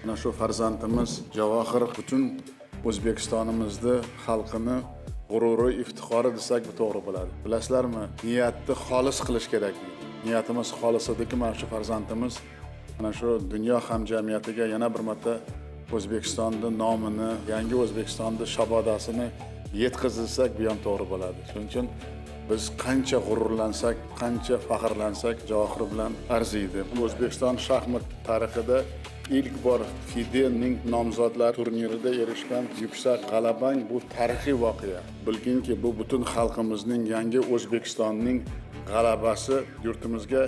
Mana shu farzandimiz Javohir butun O'zbekistonimizni xalqini g'ururi, iftixori desak bu to'g'ri bo'ladi. Bilasizlarmi, niyatni xolis qilish kerak. Niyatimiz xolis ediki, mana shu farzandimiz mana shu dunyo hamjamiyatiga yana bir marta O'zbekistonning nomini, yangi O'zbekistonning shabodasini yetkazilsak, bu ham to'g'ri bo'ladi. Shuning uchun biz qancha g'ururlansak, qancha faxrlansak, Javohir bilan arziydi. O'zbekiston shaxmat tarixida ilk bor FIDEning nomzodlar turnirida erishgan yuksak g'alabang bu tarixiy voqea. Bilginki, bu butun xalqimizning, yangi O'zbekistonning g'alabasi, yurtimizga,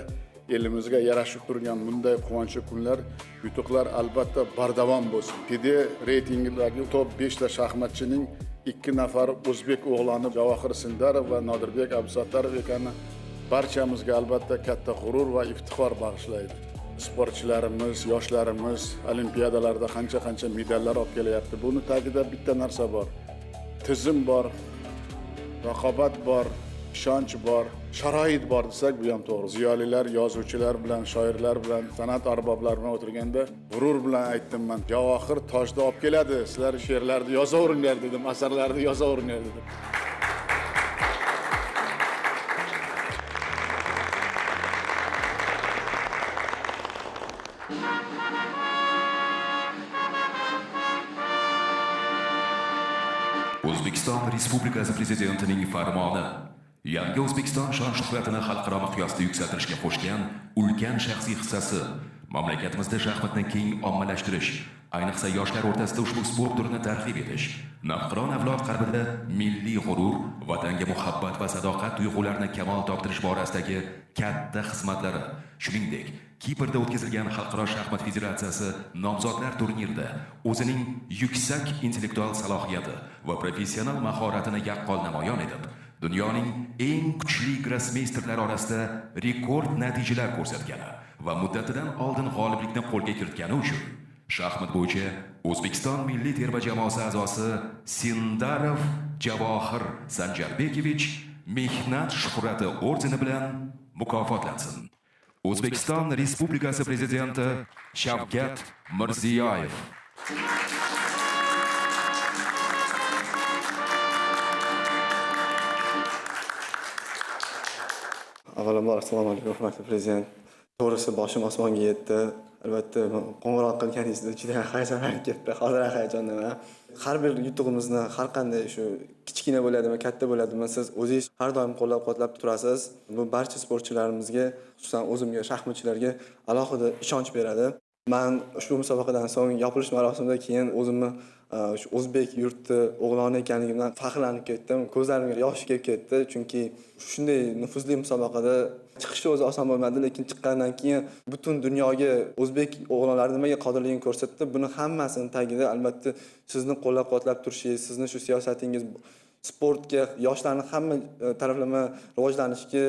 elimizga yarashib turgan bunday quvonchli kunlar, yutuqlar albatta bardavom bo'lsin. FIDE reytingidagi top 5 ta shaxmatchining 2 nafar o'zbek o'g'loni Javohir Sindarov va Nodirbek Abdusattorov ekani barchamizga albatta katta g'urur va iftixor bag'ishlaydi. Sportchilarimiz, yoshlarimiz olimpiadalarda qancha medallar olib kelyapti. Buni tagida bitta narsa bor. Tizim bor, raqobat bor, ishonch bor, sharoit bor desak bu ham to'g'ri. Ziyolilar, yozuvchilar bilan, shoirlar bilan, san'at arboblari bilan o'tirganda g'urur bilan aytdim men. Javohir toshda olib keladi. Sizlar she'rlarni yozaveringlar dedim, asarlarni yozaveringlar dedim. O'zbekiston Respublikasi Prezidentining farmoni yangi O'zbekiston shon-shuhratini xalqaro miqyosda yuksaltirishga qo'shgan ulkan shaxsiy hissasi mamlakatimizda shaxmatni keng ommalashtirish, ayniqsa yoshlar o'rtasida ushbu sport turini targ'ib etish, navqiron avlod qalbida milliy g'urur, vatanga muhabbat va sadoqat tuyg'ularini kamol toptirish borasidagi katta xizmatlari, shuningdek Kiprda o'tkazilgan Xalqaro shaxmat federatsiyasi nomzodlar turnirida o'zining yuksak intellektual salohiyati va professional mahoratini yaqqol namoyon etib, dunyoning eng kuchli grossmeysterlari orasida rekord natijalar ko'rsatgani va muddatidan oldin g'oliblikni qo'lga kiritgani uchun shaxmat bo'yicha O'zbekiston milliy terma jamoasi a'zosi Sindarov Javohir Sanjarbekevich mehnat shuhrati ordeni bilan mukofotlansin. O'zbekiston Respublikasi Prezidenti Shavkat Mirziyoyev. Avvalambor assalomu alaykum hurmatli prezident. To'g'risi boshim osmonga yetdi. Albatta qo'ng'iroq qilganingizda juda hayajonlanib ketdi. Hozir hayajondaman. Har bir yutug'imizni har qanday shu kichkina bo'ladimi, katta bo'ladimi, siz o'zingiz har doim qo'llab-quvvatlab turasiz. Bu barcha sportchilarimizga, xususan o'zimga, shaxmatchilarga alohida ishonch beradi. Men ushbu musobaqadan so'ng yopilish marosimidan keyin o'zimni shu o'zbek yurti o'g'loni ekanligimdan faxrlanib ketdim. Ko'zlarimga yosh kelib ketdi, chunki shunday nufuzli musobaqada chiqishi o'zi oson bo'lmadi, lekin chiqqandan keyin butun dunyoga o'zbek o'g'lonlari nimaga qodirligini ko'rsatdi. Buni hammasini tagida albatta sizni qo'llab-quvvatlab turishingiz, sizni shu siyosatingiz sportga, yoshlarning hamma taraflama rivojlanishiga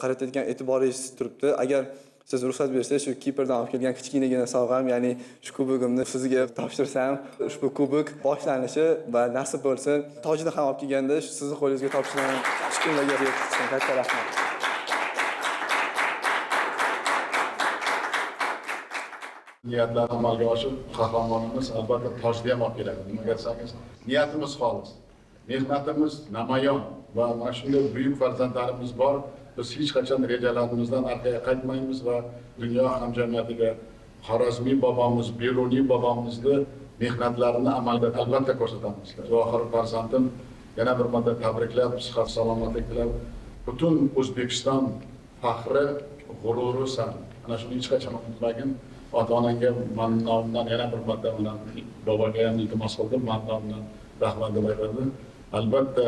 qaratadigan e'tiboringiz turibdi. Agar siz ruxsat bersangiz, shu Kiprdan olib kelgan kichkinagina sovg'am, ya'ni shu kubogimni sizga topshirsam, ushbu kubok boshlanishi va nasib bo'lsa, tojni ham olib kelganda sizning qo'lingizga topshirgan chiqimlarga yetkazishdan katta rahmat. Niyatlar amalga oshib, qahramonimiz albatta tojni ham olib keladi. Nimaga desangiz, niyatimiz xolis, mehnatimiz namoyon va mana shunday buyuk farzandlarimiz bor. Biz hech qachon rejalarimizdan orqaga qaytmaymiz va dunyo hamjamiyatiga Xorazmiy bobomiz, Beruniy bobomizni mehnatlarini amalda albatta ko'rsatamiz. Javohir farzandim yana bir marta tabriklab, sihat salomatlik tilab, butun O'zbekiston faxri, g'ururisan. Ana shuni hech qachon unutmagin. Ota-onangga men nomimdan yana bir marta bilan boboga ham iltimos qildim, men nomimdan rahmat deb aytaman. Albatta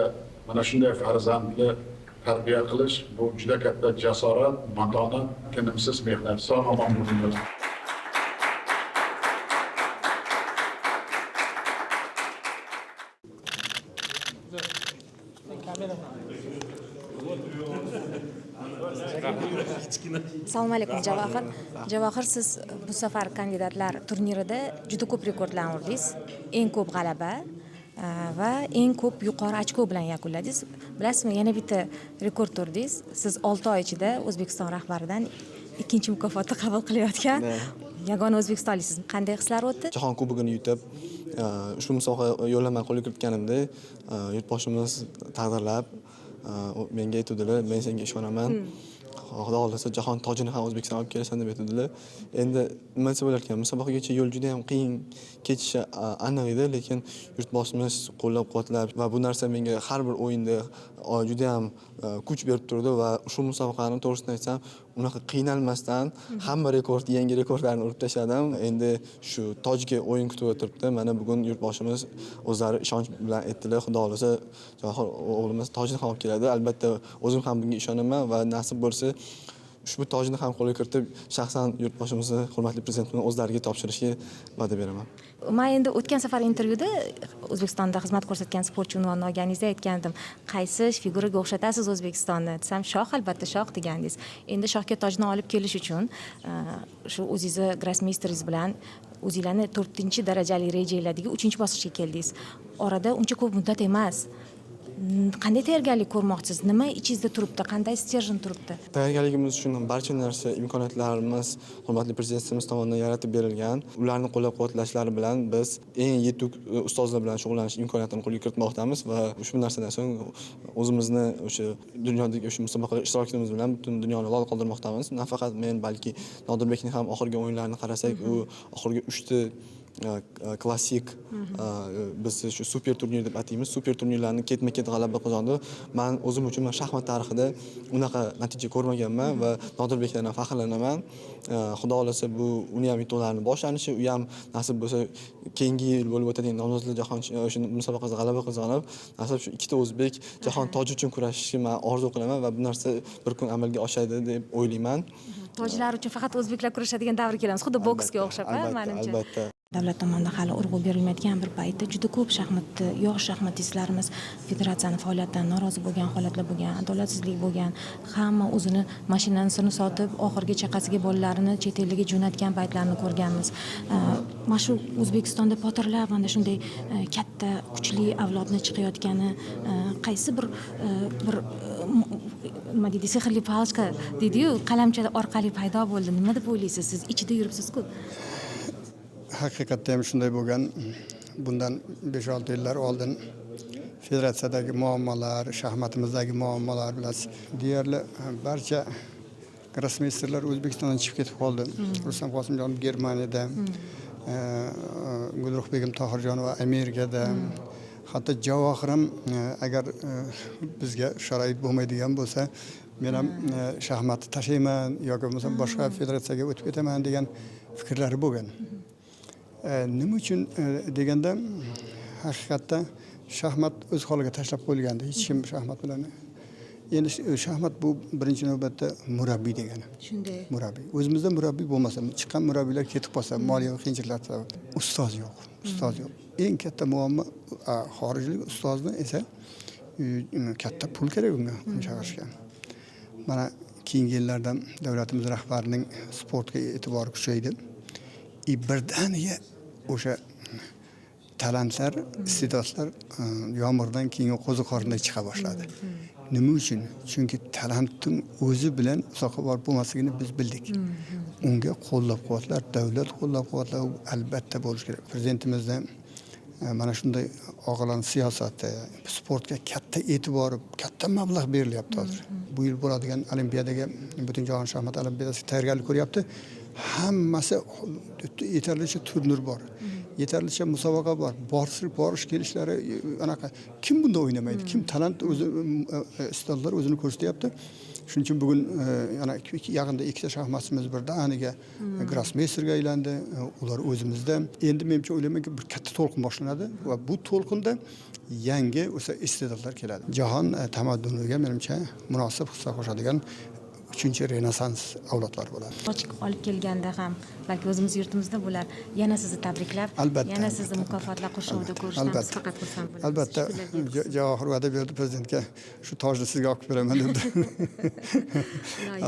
mana shunday farzandni tarbiya qilish bu juda katta jasorat, matonat, tinimsiz mehnat. Sog' omon bo'linglar. Assalomu alaykum Javohir. Javohir, siz bu safar kandidatlar turnirida juda ko'p rekordlarni urdingiz. Eng ko'p g'alaba va eng ko'p yuqori ochko bilan yakunladingiz. Bilasizmi, yana bitta rekord urdingiz. Siz 6 oy ichida O'zbekiston rahbaridan ikkinchi mukofotni qabul qilayotgan yagona o'zbekistonliksiz. Qanday hislar o'tdi? Jahon kubogini yutib, ushbu musobaqa yo'llanmani qo'lga kiritganimda yurtboshimiz taqdirlab menga aytdilar, men senga ishonaman. Xudo xohlasa jahon tojini ham O'zbekistonga olib kelasan deb aytdilar. Endi nima desa bo'lar ekan, musobaqagacha yo'l juda ham qiyin kechishi aniq edi, lekin yurtboshimiz qo'llab-quvvatlab va bu narsa menga har bir o'yinda juda ham kuch berib turdi va ushbu musobaqani to'g'risini aytsam, unaqa qiynalmasdan hamma yangi rekordlarni urib tashladim. Endi shu tojga o'yin kutib o'tiribdi. Mana bugun yurtboshimiz o'zlari ishonch bilan aytdilar, xudo xohlasa Javohir o'g'limiz tojni ham olib keladi. Albatta o'zim ham bunga ishonaman va nasib bo'lsa ushbu tojni ham qo'lga kiritib, shaxsan yurtboshimizni hurmatli prezidentimiz o'zlariga topshirishga va'da beraman. Men endi o'tgan safar intervyuda O'zbekistonda xizmat ko'rsatgan sportchi unvonini olganingizda aytgandim, qaysi figuraga o'xshatasiz O'zbekistonni desam, shoh, albatta shoh degandingiz. Endi shohga tojni olib kelish uchun shu o'zingizni grossmeisteringiz bilan o'zingizlarni 4-darajali rejanglardagi 3-bosqichga keldingiz. Orada uncha ko'p muddat emas. Qanday tayyorgarlik ko'rmoqchisiz? Nima ichingizda turibdi? Qanday stержен turibdi? Tayyorgarligimiz uchun barcha narsa, imkoniyatlarimiz hurmatli prezidentimiz tomonidan yaratib berilgan. Ularni qo'llab-quvvatlashlari bilan biz eng yetuk ustozlar bilan shug'ullanish imkoniyatini qo'lga kiritmoqdamiz va ushbu narsadan so'ng o'zimizni o'sha dunyodagi o'sha musobaqaga ishtirokimiz bilan butun dunyoni lol qoldirmoqdamiz. Nafaqat men, balki Nodirbekning ham oxirgi o'yinlarini qarasak, u oxirgi 3 ta klassik biz shu super turnir deb ataymiz, super turnirlarni ketma-ket g'alaba qozondi. Men o'zim uchun shaxmat tarixida unaqa natija ko'rmaganman va Nodirbekdan faxrlanaman. Xudo xolasa bu uni ham yutuqlarini boshlanishi, u ham nasib bo'lsa keyingi yil bo'lib o'tadigan nomzodlar jahon o'sha musobaqasida g'alaba qozonib, nasib shu ikkita o'zbek jahon toji uchun kurashishni men orzu qilaman va bu narsa bir kun amalga oshadi deb o'ylayman. Tojlar uchun faqat o'zbeklar kurashadigan davr kelamiz, xuddi boksga o'xshab, menimcha. Albatta. Davlat tomonidan hali urg'u berilmayotgan bir paytda juda ko'p yosh shaxmatistlarimiz federatsiyani faoliyatidan norozi bo'lgan holatlar bo'lgan, adolatsizlik bo'lgan, hamma o'zini mashinasini sotib, oxirgi chaqasiga bolalarini chet elga jo'natgan paytlarni ko'rganmiz. Mana shu O'zbekistonda potirlab mana shunday katta, kuchli avlodni chiqayotgani qaysi bir nima deydi, sehrli palchka deydi-yu, qalamcha orqali paydo bo'ldi. Nima deb o'ylaysiz? Siz ichida yuribsiz-ku. Haqiqatda ham shunday bo'lgan. Bundan 5-6 yillar oldin federatsiyadagi muammolar, shaxmatimizdagi muammolar bilasiz. Deyarli barcha grossmeisterlar O'zbekistondan chiqib ketib qoldi. Rustam Qosimjonov Germaniyada, Gulruhbegim Tohirjonova Amerikada, hatto Javohir ham agar bizga sharoit bo'lmaydigan bo'lsa, men ham shaxmatni tashlayman yoki bo'lmasa boshqa federatsiyaga o'tib ketaman degan fikrlari bo'lgan. Nima uchun deganda haqiqatda shaxmat o'z holiga tashlab qo'yilganda hech kim shaxmat bilan. Endi shaxmat bu birinchi navbatda murabbiy degani. Shunday. Murabbiy. O'zimizda murabbiy bo'lmasa, chiqqan murabbiylar ketib qolsa, moliyaviy qiyinchiliklar sabab ustoz yo'q. Ustoz yo'q. Eng katta muammo xorijlik ustozni esa katta pul kerak unga chaqirishga. Mana keyingi yillarda davlatimiz rahbarining sportga e'tibori kuchaydi. Birdaniga o'sha talantlar, iste'dodlar yomg'irdan keyin qo'zi qornida chiqa boshladi. Nima uchun? Chunki talantning o'zi bilan uzoqqa borib bo'lmasligini biz bildik. Unga qo'llab-quvvatlar, davlat qo'llab-quvvatlar albatta bo'lishi kerak. Prezidentimizdan mana shunday og'irlanish siyosati, sportga katta e'tibor, katta mablag' berilyapti hozir. Bu yil bo'ladigan Olimpiadaga, butun jahon shaxmat olimpiadasiga tayyorgarlik ko'ryapti. Hammasi yetarlicha turnir bor. Yetarlicha musobaqa bor. Borish kelishlari anaqa. Kim bunda o'ynamaydi? Kim talant o'zi iste'dodlar o'zini ko'rsatyapti. Shuning uchun bugun yana yaqinda ikkita shaxmatchimiz birdaniga grossmeisterga aylandi. Ular o'zimizda. Endi menimcha o'ylaymanki bir katta to'lqin boshlanadi va bu to'lqinda yangi o'sha iste'dodlar keladi. Jahon tamadduniga menimcha munosib hissa qo'shadigan 3-renessans avlodlar bo'ladi. Ochiq olib kelganda ham balki o'zimiz yurtimizda bo'lar. Yana sizni tabriklab, yana sizni mukofotlar qurshovida ko'rishdan biz faqat xursand bo'lamiz. Albatta, Javohir va'da berdi prezidentga, shu tojni sizga olib beraman dedi.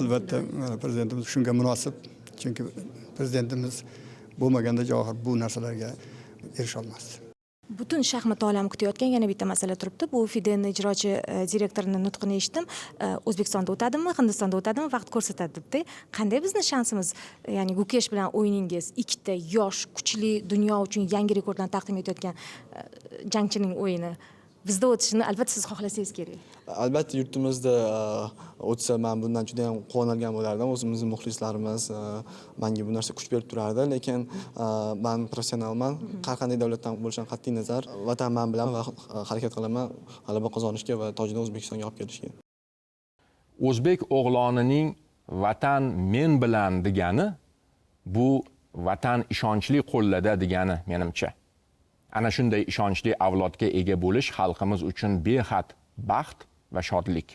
Albatta, prezidentimiz shunga munosib, chunki prezidentimiz bo'lmaganda Javohir bu narsalarga erisha olmasdi. Butun shaxmat olami kutayotgan yana bitta masala turibdi. Bu FIDEni ijrochi direktorining nutqini eshitdim. O'zbekistonda o'tadimi, Hindistonda o'tadimi, vaqt ko'rsatadi debdi. Qanday bizni shansimiz, ya'ni Gukesh bilan o'yiningiz ikkita yosh, kuchli, dunyo uchun yangi rekordlarni taqdim etayotgan jangchining o'yini bizda o'tishini albatta siz xohlasangiz kerak. Albatta yurtimizda o'tsa men bundan juda ham quvongan bo'lardim. O'zimizning muxlislarimiz menga bu narsa kuch berib turardi, lekin men professionalman. Har qanday davlatdan bo'lishidan qat'iy nazar vatan men bilan va harakat qilaman g'alaba qozonishga va tojni O'zbekistonga olib kelishga. O'zbek o'g'lonining vatan men bilan degani bu vatan ishonchli qo'llada degani menimcha. Ana shunday ishonchli avlodga ega bo'lish xalqimiz uchun behad baxt va shodlik.